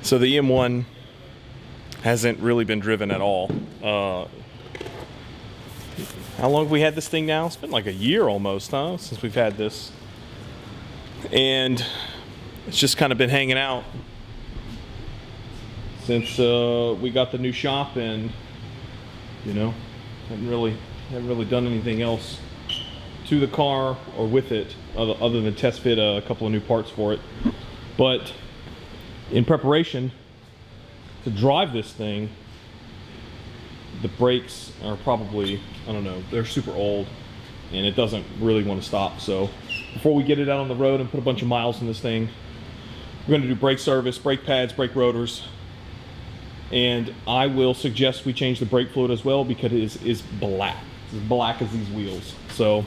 So the EM1 hasn't really been driven at all. How long have we had this thing now? It's been like a year almost, huh? Since we've had this. And it's just kind of been hanging out since we got the new shop, and you know, haven't really done anything else to the car or with it other than test fit a couple of new parts for it. But in preparation to drive this thing, the brakes are probably, I don't know, they're super old and it doesn't really want to stop. So before we get it out on the road and put a bunch of miles in this thing, we're going to do brake service, brake pads, brake rotors, and I will suggest we change the brake fluid as well because it is black. It's as black as these wheels. So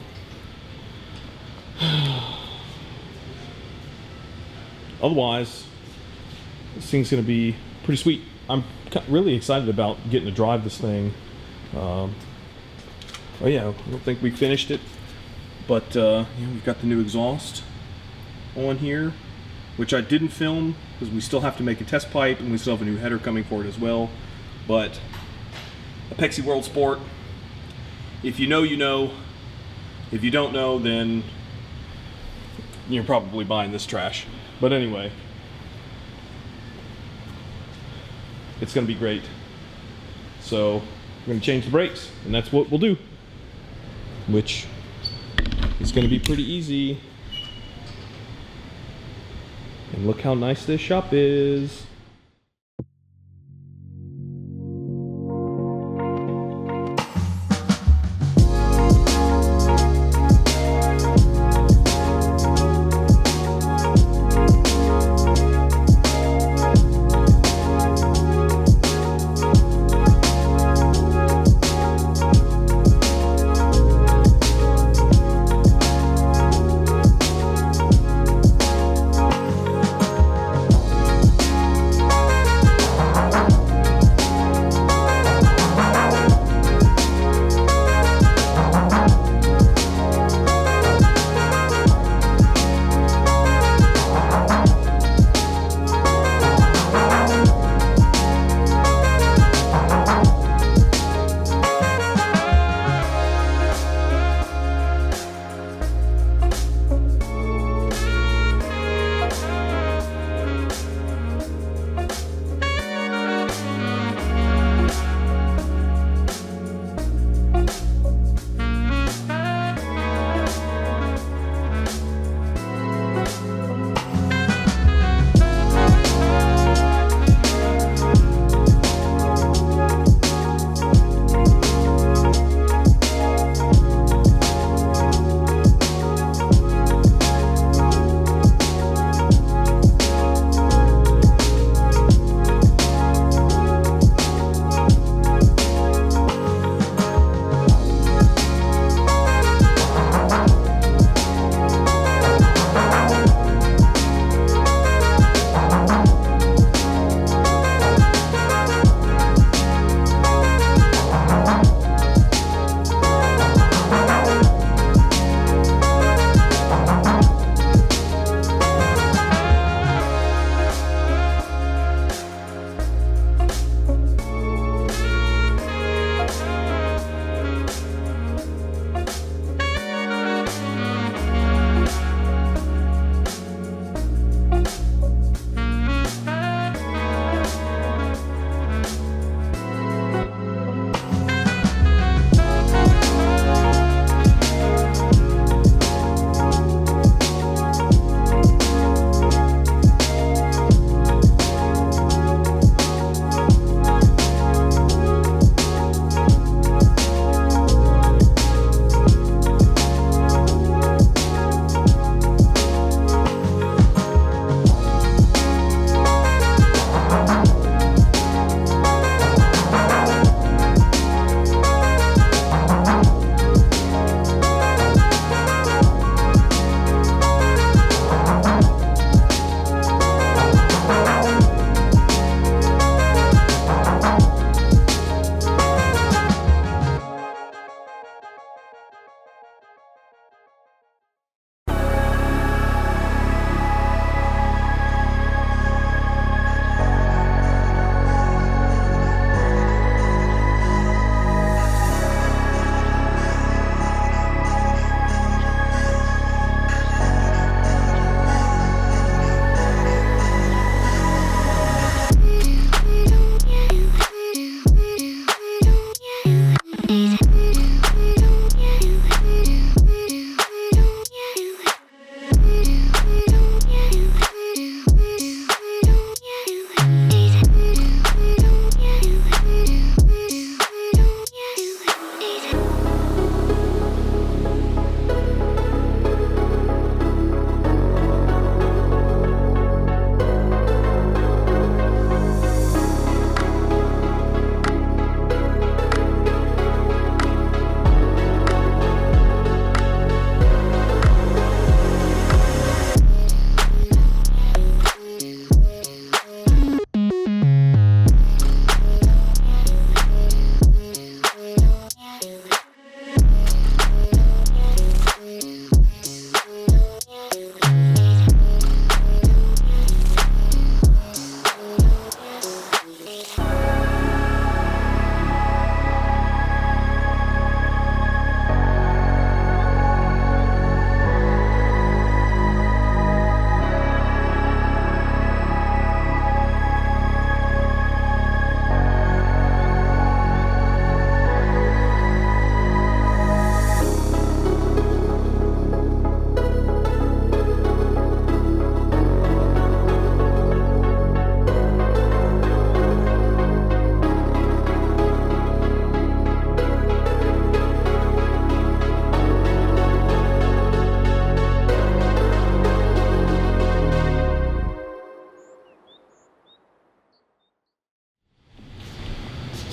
otherwise, this thing's going to be pretty sweet. I'm really excited about getting to drive this thing. Oh yeah, I don't think we finished it, but yeah, we've got the new exhaust on here, which I didn't film because we still have to make a test pipe and we still have a new header coming for it as well. But Apexi World Sport, if you know, you know. If you don't know, then you're probably buying this trash. But anyway, it's going to be great. So we're going to change the brakes, and that's what we'll do, which is going to be pretty easy. And look how nice this shop is.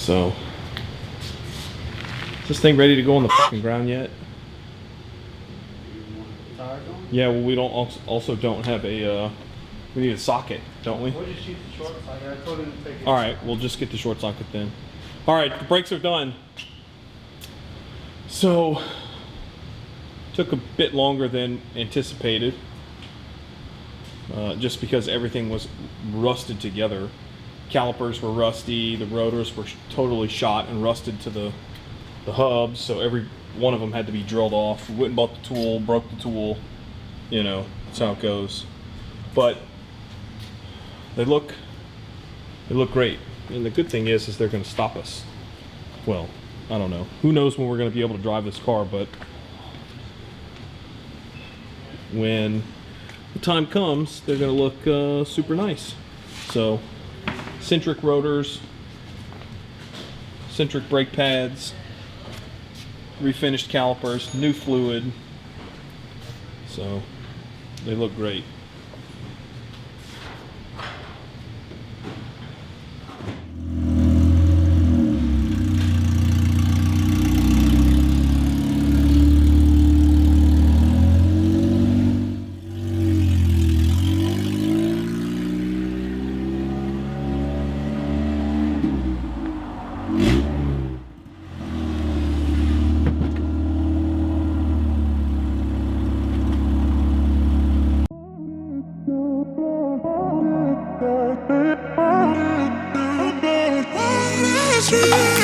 So, is this thing ready to go on the fucking ground yet? Yeah, well, we don't also don't have a, we need a socket, don't we? We'll just use the short socket. I told him to take it. Alright, we'll just get the short socket then. Alright, the brakes are done. So, took a bit longer than anticipated. Just because everything was rusted together. Calipers were rusty, the rotors were totally shot and rusted to the hubs, so every one of them had to be drilled off. We went and bought the tool, broke the tool, you know, that's how it goes. But they look great. And the good thing is they're going to stop us. Well, I don't know. Who knows when we're going to be able to drive this car, but when the time comes, they're going to look super nice. So, centric rotors, centric brake pads, refinished calipers, new fluid. So, they look great. Street.